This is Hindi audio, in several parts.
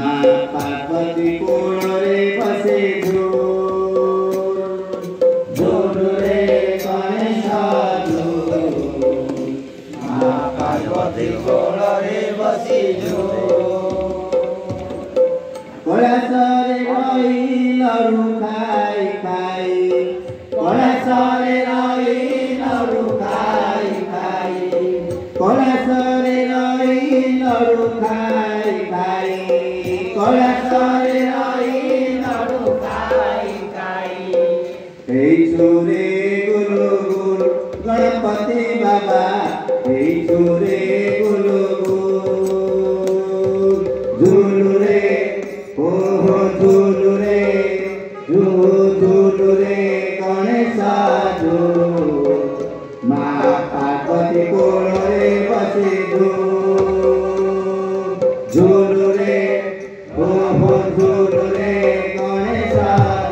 माँ पार्वती कोल रे बसे झूल रे गणेश झूल माँ पार्वती कोल रे बसे कलासरे रही लडु खाई खाई कलासरे रही लडु खाई खाई कलासरे रही लडु खाई खाई कलासरे रही लडु खाई खाई हे छोरे गुरु गुरु गणपति बाबा हे छोरे गुरु गुरु झूल रे ओहो झूल रे गणेश झूल माँ पार्वती कोल रे बसे झूल रे ओहो झूल रे गणेश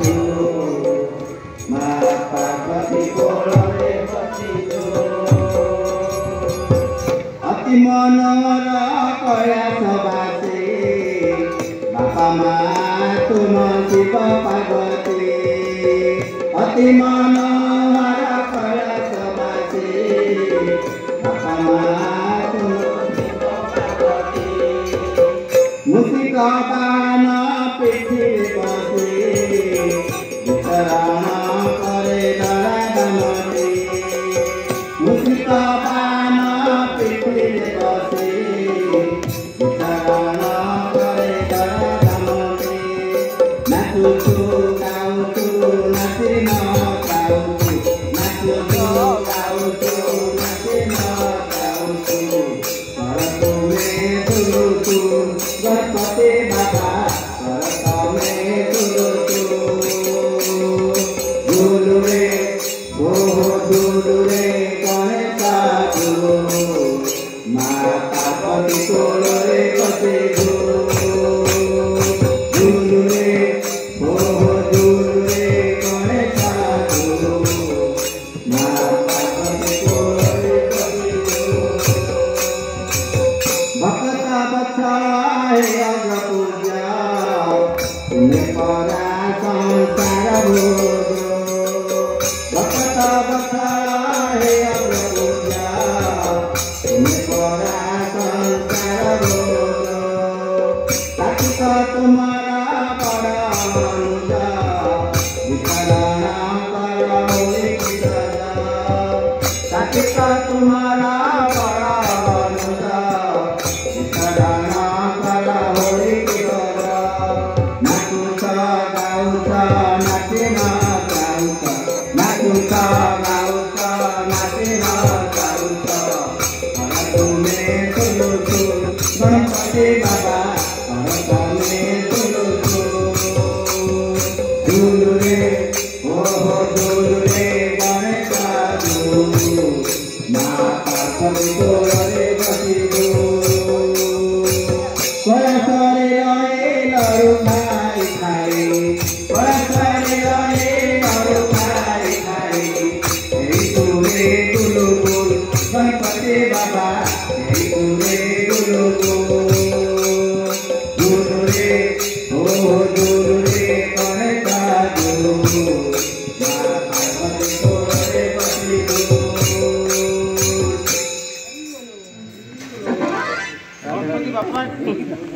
झूल माँ पार्वती कोल रे बसे अति मनोहर कैलाश बासे बापा माँ तुम शिव पार्वती अति मनोहर कैलाश बासे बापा माँ तुम शिव पार्वती मूषिक बाण पृथ्वी बसे वितरण करे दमती मूषिक बाण पृथ्वी बसे वितरण करे दमती नाचु गाउछु नाचे न गाउछु नाचु गाउछु नाचे न गाउछु करतो में तुलुतु गणपति बाबा करतो में तुलुतु झूल रे ओहो झूल रे गणेश झूल माँ पार्वती कोल रे बसे झूल रे ओहो झूल रे गणेश झूल माँ पार्वती कोल रे बसे भक्त बत्सलाय अग्र पूजा तुम्हें परा संसार भोग भक्त बत्सलाय अग्र पूजा तुम्हें परा संसार भोग कार्तिक तुम्हारा बड़ा अनुजा वितरण कर होली की सजा कार्तिक तुम्हारा बड़ा अनुजा वितरण कर होली की सजा नाचुता गाउता नाचे न गाउता नाचुता गाउता नाचे न गाउता करतो में तुलुतु गणपति बाबा करतो में तुलुतु झूल रे ओहो झूल रे गणेश झूल माँ पार्वती कोल रे बसे कलासरे रहे लडु खाई खाई कलासरे रहे लडु खाई खाई हे छोरे गुरु गुरु गणपति बाबा हे छोरे गुरु गुरु झूल रे ओहो झूल रे गणेश झूल माँ पार्वती कोल रे बसे गणपति बापा